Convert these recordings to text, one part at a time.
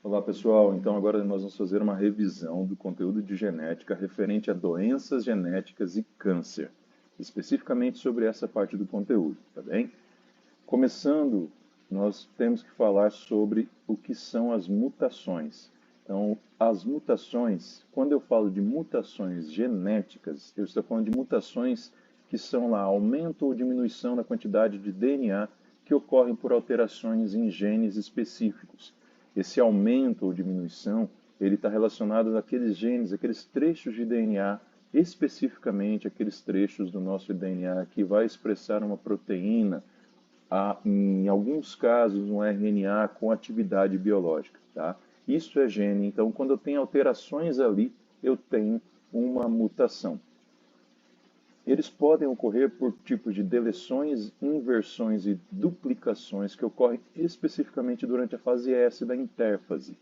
Olá pessoal, então agora nós vamos fazer uma revisão do conteúdo de genética referente a doenças genéticas e câncer, especificamente sobre essa parte do conteúdo, tá bem? Começando, nós temos que falar sobre o que são as mutações. Então, as mutações, quando eu falo de mutações genéticas, eu estou falando de mutações que são lá aumento ou diminuição na quantidade de DNA que ocorrem por alterações em genes específicos. Esse aumento ou diminuição, ele está relacionado àqueles genes, aqueles trechos de DNA, especificamente aqueles trechos do nosso DNA que vai expressar uma proteína, em alguns casos um RNA com atividade biológica, tá? Isso é gene, então quando eu tenho alterações ali, eu tenho uma mutação. Eles podem ocorrer por tipos de deleções, inversões e duplicações que ocorrem especificamente durante a fase S da intérfase,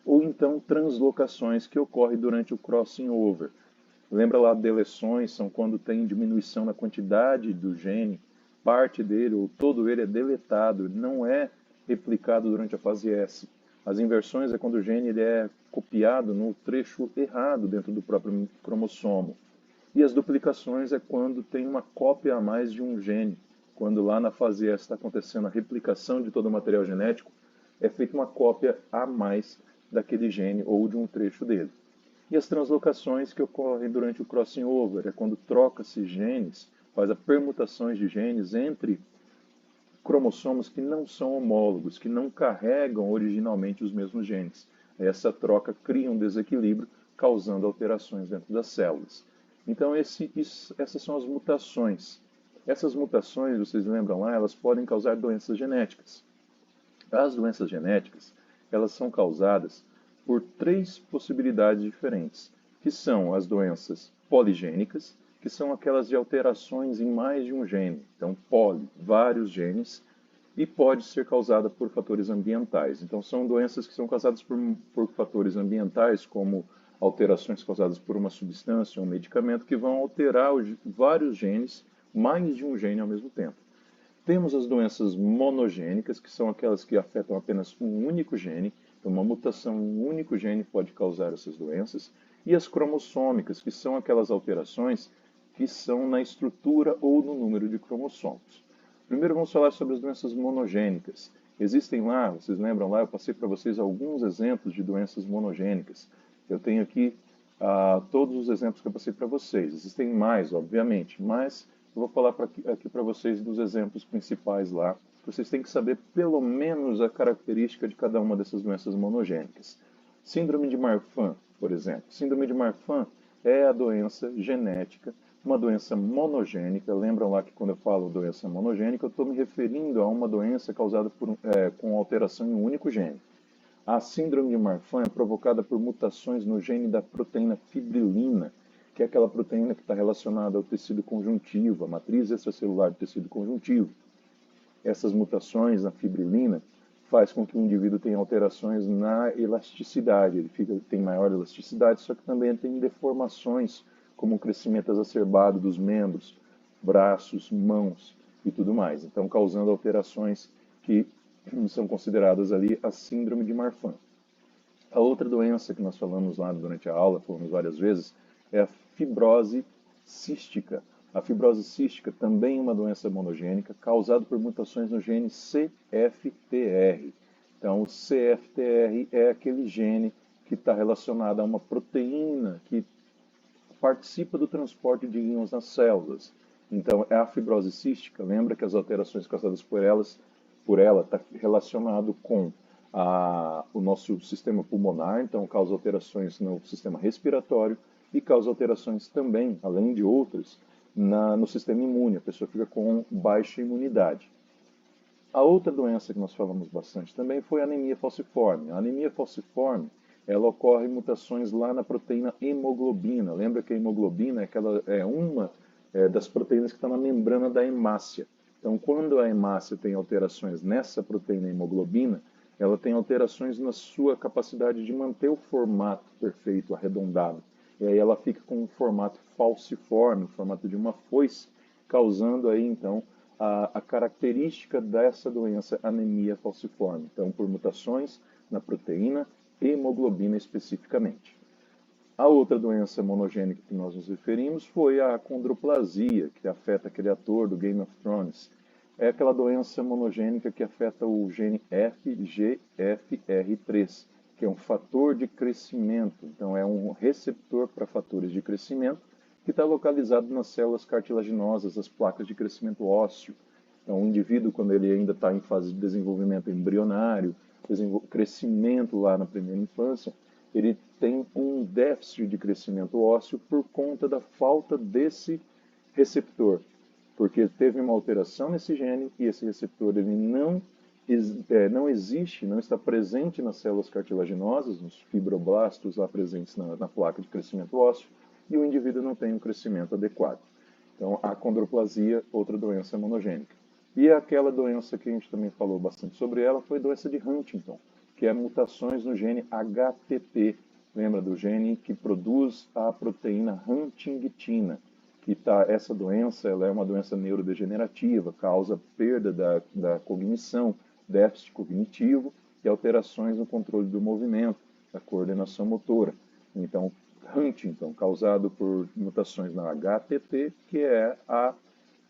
ou então translocações que ocorrem durante o crossing over. Lembra lá, deleções são quando tem diminuição na quantidade do gene, parte dele ou todo ele é deletado, não é replicado durante a fase S. As inversões é quando o gene ele é copiado no trecho errado dentro do próprio cromossomo. E as duplicações é quando tem uma cópia a mais de um gene. Quando lá na fase S está acontecendo a replicação de todo o material genético, é feita uma cópia a mais daquele gene ou de um trecho dele. E as translocações que ocorrem durante o crossing over, é quando troca-se genes, faz a permutações de genes entre cromossomos que não são homólogos, que não carregam originalmente os mesmos genes. Essa troca cria um desequilíbrio, causando alterações dentro das células. Então, essas são as mutações. Essas mutações, vocês lembram lá, elas podem causar doenças genéticas. As doenças genéticas, elas são causadas por três possibilidades diferentes, que são as doenças poligênicas, que são aquelas de alterações em mais de um gene. Então, vários genes, e pode ser causada por fatores ambientais. Então, são doenças que são causadas por fatores ambientais, como alterações causadas por uma substância ou um medicamento, que vão alterar vários genes, mais de um gene ao mesmo tempo. Temos as doenças monogênicas, que são aquelas que afetam apenas um único gene. Então, uma mutação em um único gene pode causar essas doenças. E as cromossômicas, que são aquelas alterações que são na estrutura ou no número de cromossomos. Primeiro vamos falar sobre as doenças monogênicas. Existem lá, vocês lembram lá, eu passei para vocês alguns exemplos de doenças monogênicas. Eu tenho aqui todos os exemplos que eu passei para vocês. Existem mais, obviamente, mas eu vou falar aqui para vocês dos exemplos principais lá. Vocês têm que saber pelo menos a característica de cada uma dessas doenças monogênicas. Síndrome de Marfan, por exemplo. Síndrome de Marfan é a doença genética, uma doença monogênica. Lembram lá que quando eu falo doença monogênica, eu estou me referindo a uma doença causada com alteração em um único gene. A síndrome de Marfan é provocada por mutações no gene da proteína fibrilina, que é aquela proteína que está relacionada ao tecido conjuntivo, a matriz extracelular do tecido conjuntivo. Essas mutações na fibrilina faz com que o indivíduo tenha alterações na elasticidade, tem maior elasticidade, só que também tem deformações, como o crescimento exacerbado dos membros, braços, mãos e tudo mais. Então, causando alterações que são consideradas ali a síndrome de Marfan. A outra doença que nós falamos lá durante a aula, falamos várias vezes, é a fibrose cística. A fibrose cística também é uma doença monogênica causada por mutações no gene CFTR. Então, o CFTR é aquele gene que está relacionado a uma proteína que participa do transporte de íons nas células. Então, é a fibrose cística. Lembra que as alterações causadas por ela está relacionado com o nosso sistema pulmonar, então causa alterações no sistema respiratório e causa alterações também, além de outras, no sistema imune. A pessoa fica com baixa imunidade. A outra doença que nós falamos bastante também foi a anemia falciforme. A anemia falciforme, ela ocorre em mutações lá na proteína hemoglobina. Lembra que a hemoglobina é uma das proteínas que está na membrana da hemácia. Então, quando a hemácia tem alterações nessa proteína hemoglobina, ela tem alterações na sua capacidade de manter o formato perfeito, arredondado. E aí ela fica com um formato falciforme, o formato de uma foice, causando aí, então, a característica dessa doença, anemia falciforme. Então, por mutações na proteína hemoglobina especificamente. A outra doença monogênica que nós nos referimos foi a acondroplasia, que afeta aquele ator do Game of Thrones. É aquela doença monogênica que afeta o gene FGFR3, que é um fator de crescimento. Então, é um receptor para fatores de crescimento que está localizado nas células cartilaginosas, as placas de crescimento ósseo. Então, o indivíduo, quando ele ainda está em fase de desenvolvimento embrionário, crescimento lá na primeira infância, ele tem um déficit de crescimento ósseo por conta da falta desse receptor, porque teve uma alteração nesse gene e esse receptor ele não existe, não está presente nas células cartilaginosas, nos fibroblastos lá presentes na placa de crescimento ósseo, e o indivíduo não tem um crescimento adequado. Então, a acondroplasia, outra doença monogênica. E aquela doença que a gente também falou bastante sobre ela foi a doença de Huntington, que é mutações no gene HTT. Lembra do gene que produz a proteína huntingtina? Essa doença ela é uma doença neurodegenerativa, causa perda da cognição, déficit cognitivo e alterações no controle do movimento, da coordenação motora. Então, Huntington, causado por mutações na HTT, que é a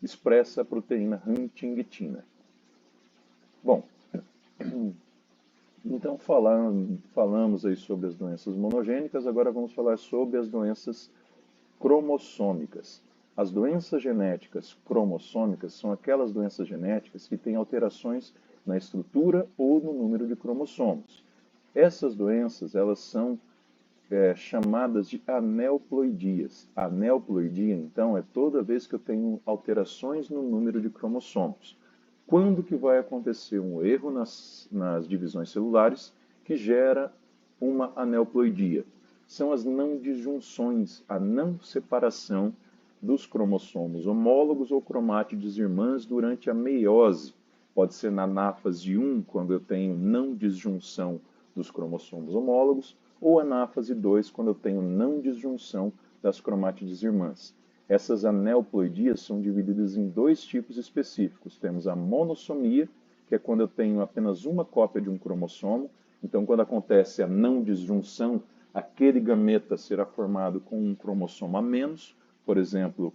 expressa proteína huntingtina. Bom, então falamos aí sobre as doenças monogênicas, agora vamos falar sobre as doenças cromossômicas. As doenças genéticas cromossômicas são aquelas doenças genéticas que têm alterações na estrutura ou no número de cromossomos. Essas doenças elas são chamadas de aneuploidias. A aneuploidia, então, é toda vez que eu tenho alterações no número de cromossomos. Quando que vai acontecer um erro nas divisões celulares que gera uma aneuploidia? São as não disjunções, a não separação dos cromossomos homólogos ou cromátides irmãs durante a meiose. Pode ser na anáfase 1, quando eu tenho não disjunção dos cromossomos homólogos, ou anáfase 2, quando eu tenho não disjunção das cromátides irmãs. Essas aneuploidias são divididas em dois tipos específicos. Temos a monossomia, que é quando eu tenho apenas uma cópia de um cromossomo. Então, quando acontece a não disjunção, aquele gameta será formado com um cromossomo a menos. Por exemplo,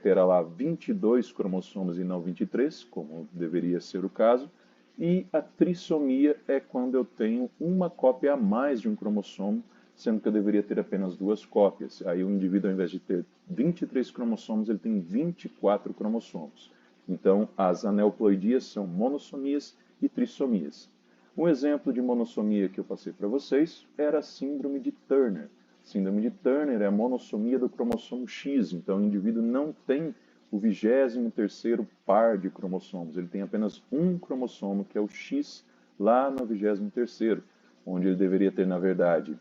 terá lá 22 cromossomos e não 23, como deveria ser o caso. E a trissomia é quando eu tenho uma cópia a mais de um cromossomo, sendo que eu deveria ter apenas duas cópias. Aí o indivíduo, ao invés de ter 23 cromossomos, ele tem 24 cromossomos. Então, as aneuploidias são monossomias e trissomias. Um exemplo de monossomia que eu passei para vocês era a síndrome de Turner. Síndrome de Turner é a monossomia do cromossomo X, então o indivíduo não tem o 23º par de cromossomos, ele tem apenas um cromossomo, que é o X, lá no 23º, onde ele deveria ter, na verdade,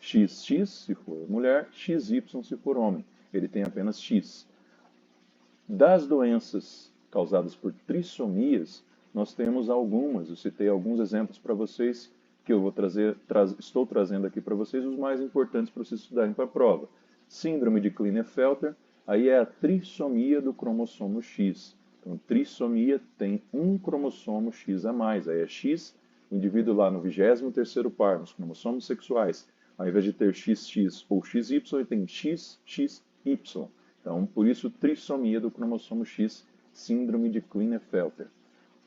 XX se for mulher, XY se for homem. Ele tem apenas X. Das doenças causadas por trissomias, nós temos algumas. Eu citei alguns exemplos para vocês que eu vou estou trazendo aqui para vocês, os mais importantes para vocês estudarem para a prova. Síndrome de Klinefelter, aí é a trissomia do cromossomo X. Então, trissomia tem um cromossomo X a mais, aí é X, o indivíduo lá no 23º par, nos cromossomos sexuais, ao invés de ter XX ou XY, ele tem XXY. Então, por isso, trissomia do cromossomo X, síndrome de Klinefelter.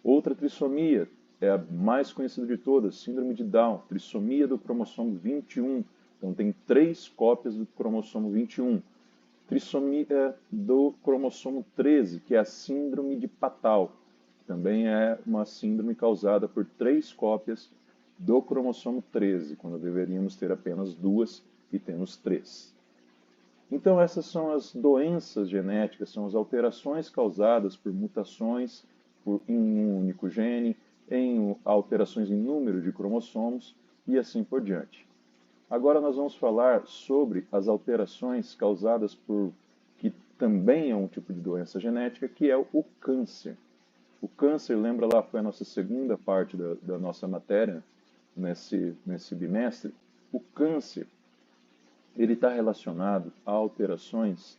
Outra trissomia é a mais conhecida de todas, síndrome de Down, trissomia do cromossomo 21. Então, tem 3 cópias do cromossomo 21. Trissomia do cromossomo 13, que é a síndrome de Patau. Também é uma síndrome causada por 3 cópias do cromossomo 13, quando deveríamos ter apenas 2 e temos 3. Então, essas são as doenças genéticas, são as alterações causadas por mutações em um único gene, em alterações em número de cromossomos e assim por diante. Agora nós vamos falar sobre as alterações causadas por, que também é um tipo de doença genética, que é o câncer. O câncer, lembra lá, foi a nossa segunda parte da nossa matéria nesse bimestre. O câncer, ele está relacionado a alterações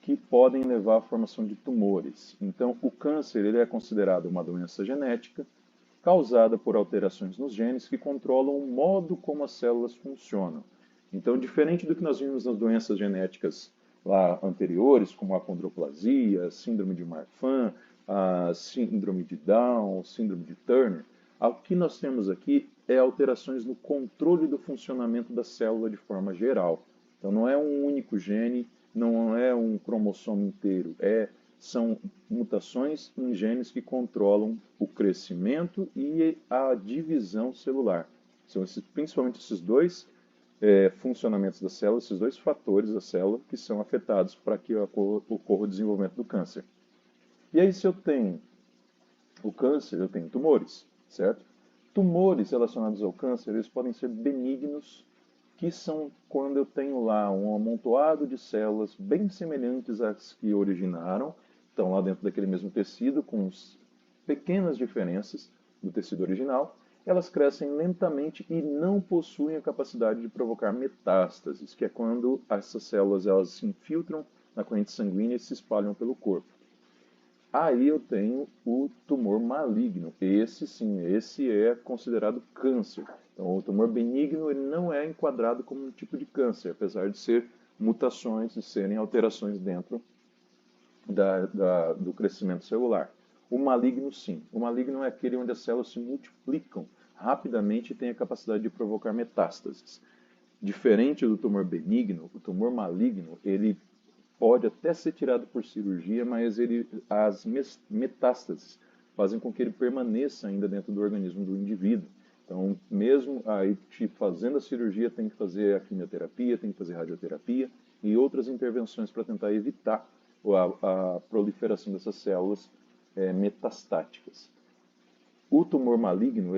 que podem levar à formação de tumores. Então, o câncer ele é considerado uma doença genética causada por alterações nos genes que controlam o modo como as células funcionam. Então, diferente do que nós vimos nas doenças genéticas lá anteriores, como a acondroplasia, a síndrome de Marfan, a síndrome de Down, síndrome de Turner, o que nós temos aqui é alterações no controle do funcionamento da célula de forma geral. Então, não é um único gene, não é um cromossomo inteiro, são mutações em genes que controlam o crescimento e a divisão celular. São principalmente esses dois funcionamentos da célula, esses dois fatores da célula que são afetados para que ocorra o desenvolvimento do câncer. E aí, se eu tenho o câncer, eu tenho tumores, certo? Tumores relacionados ao câncer, eles podem ser benignos, que são quando eu tenho lá um amontoado de células bem semelhantes às que originaram, estão lá dentro daquele mesmo tecido, com pequenas diferenças do tecido original, elas crescem lentamente e não possuem a capacidade de provocar metástases, que é quando essas células elas se infiltram na corrente sanguínea e se espalham pelo corpo. Aí eu tenho o tumor maligno. Esse sim, esse é considerado câncer. Então, o tumor benigno ele não é enquadrado como um tipo de câncer, apesar de ser mutações e serem alterações dentro do crescimento celular. O maligno, sim. O maligno é aquele onde as células se multiplicam rapidamente e tem a capacidade de provocar metástases. Diferente do tumor benigno, o tumor maligno, ele pode até ser tirado por cirurgia, mas as metástases fazem com que ele permaneça ainda dentro do organismo do indivíduo. Então, mesmo aí fazendo a cirurgia, tem que fazer a quimioterapia, tem que fazer radioterapia e outras intervenções para tentar evitar a proliferação dessas células metastáticas. O tumor maligno,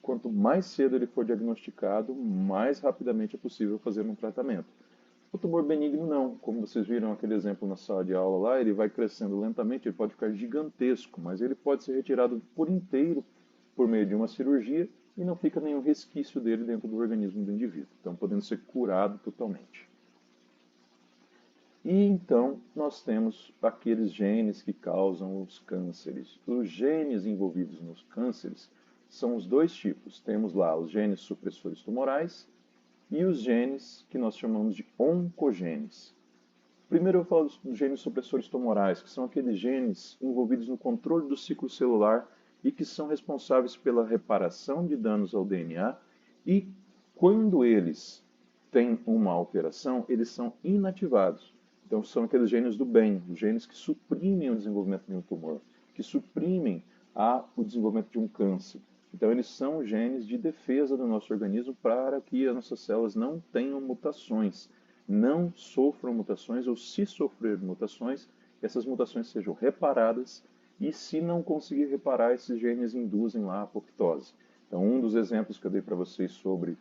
quanto mais cedo ele for diagnosticado, mais rapidamente é possível fazer um tratamento. O tumor benigno não, como vocês viram aquele exemplo na sala de aula lá, ele vai crescendo lentamente, ele pode ficar gigantesco, mas ele pode ser retirado por inteiro por meio de uma cirurgia e não fica nenhum resquício dele dentro do organismo do indivíduo, então podendo ser curado totalmente. E então nós temos aqueles genes que causam os cânceres. Os genes envolvidos nos cânceres são os dois tipos. Temos lá os genes supressores tumorais e os genes que nós chamamos de oncogenes. Primeiro eu falo dos genes supressores tumorais, que são aqueles genes envolvidos no controle do ciclo celular e que são responsáveis pela reparação de danos ao DNA e quando eles têm uma alteração, eles são inativados. Então são aqueles genes do bem, os genes que suprimem o desenvolvimento de um tumor, que suprimem o desenvolvimento de um câncer. Então, eles são genes de defesa do nosso organismo para que as nossas células não tenham mutações, não sofram mutações, ou se sofrer mutações, essas mutações sejam reparadas, e se não conseguir reparar, esses genes induzem lá a apoptose. Então, um dos exemplos que eu dei para vocês sobre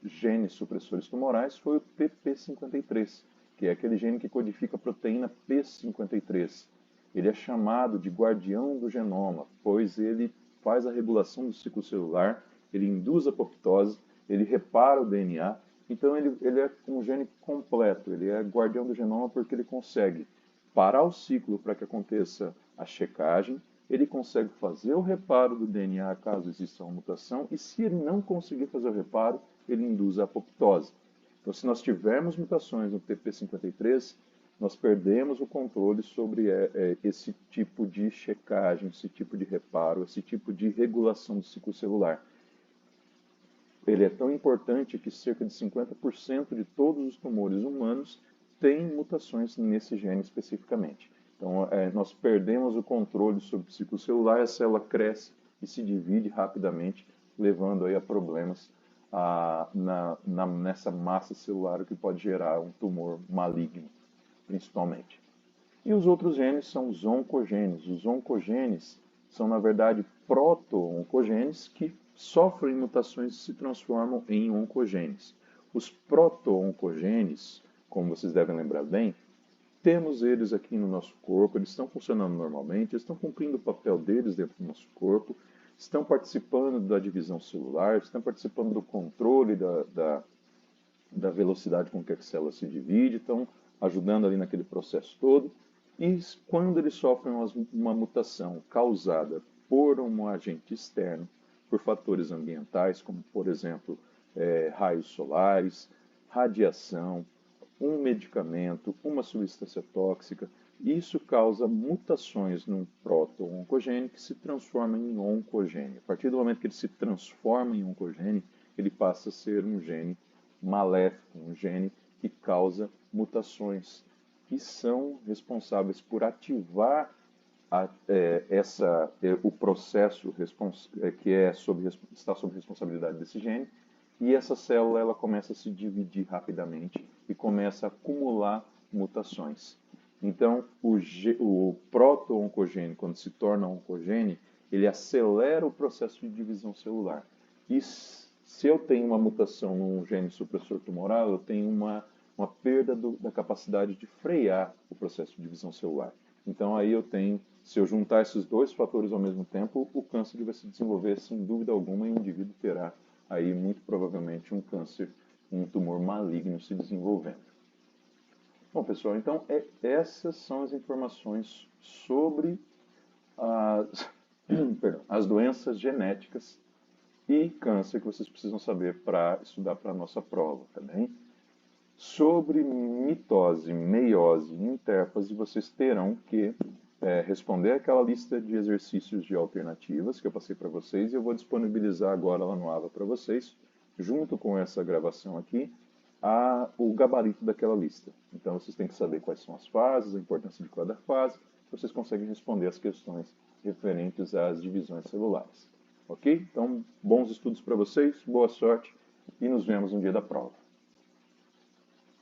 genes supressores tumorais foi o PP53, que é aquele gene que codifica a proteína P53. Ele é chamado de guardião do genoma, pois ele faz a regulação do ciclo celular, ele induz a apoptose, ele repara o DNA, então ele é um gene completo, ele é guardião do genoma porque ele consegue parar o ciclo para que aconteça a checagem, ele consegue fazer o reparo do DNA caso exista uma mutação, e se ele não conseguir fazer o reparo, ele induz a apoptose. Então, se nós tivermos mutações no TP53, nós perdemos o controle sobre esse tipo de checagem, esse tipo de reparo, esse tipo de regulação do ciclo celular. Ele é tão importante que cerca de 50% de todos os tumores humanos têm mutações nesse gene especificamente. Então, nós perdemos o controle sobre o ciclo celular, a célula cresce e se divide rapidamente, levando aí a problemas nessa massa celular, o que pode gerar um tumor maligno, principalmente. E os outros genes são os oncogenes. Os oncogenes são, na verdade, proto-oncogenes que sofrem mutações e se transformam em oncogenes. Os proto-oncogenes, como vocês devem lembrar bem, temos eles aqui no nosso corpo, eles estão funcionando normalmente, eles estão cumprindo o papel deles dentro do nosso corpo, estão participando da divisão celular, estão participando do controle da velocidade com que a célula se divide, estão ajudando ali naquele processo todo. E quando eles sofrem uma mutação causada por um agente externo, por fatores ambientais, como, por exemplo, raios solares, radiação, um medicamento, uma substância tóxica. Isso causa mutações no proto-oncogene que se transforma em oncogene. A partir do momento que ele se transforma em oncogene, ele passa a ser um gene maléfico, um gene que causa mutações que são responsáveis por ativar o processo que está sob responsabilidade desse gene, e essa célula ela começa a se dividir rapidamente e começa a acumular mutações. Então, o proto-oncogene, quando se torna oncogene, ele acelera o processo de divisão celular. E se eu tenho uma mutação num gene supressor tumoral, eu tenho uma perda da capacidade de frear o processo de divisão celular. Então, aí se eu juntar esses dois fatores ao mesmo tempo, o câncer vai se desenvolver sem dúvida alguma e o indivíduo terá aí muito provavelmente um câncer, um tumor maligno se desenvolvendo. Bom, pessoal, então essas são as informações sobre as doenças genéticas e câncer que vocês precisam saber para estudar para a nossa prova, tá bem? Sobre mitose, meiose e intérfase, vocês terão que responder aquela lista de exercícios de alternativas que eu passei para vocês e eu vou disponibilizar agora lá no AVA para vocês, junto com essa gravação aqui, o gabarito daquela lista. Então vocês têm que saber quais são as fases, a importância de cada fase, vocês conseguem responder as questões referentes às divisões celulares. Ok? Então, bons estudos para vocês, boa sorte e nos vemos no dia da prova.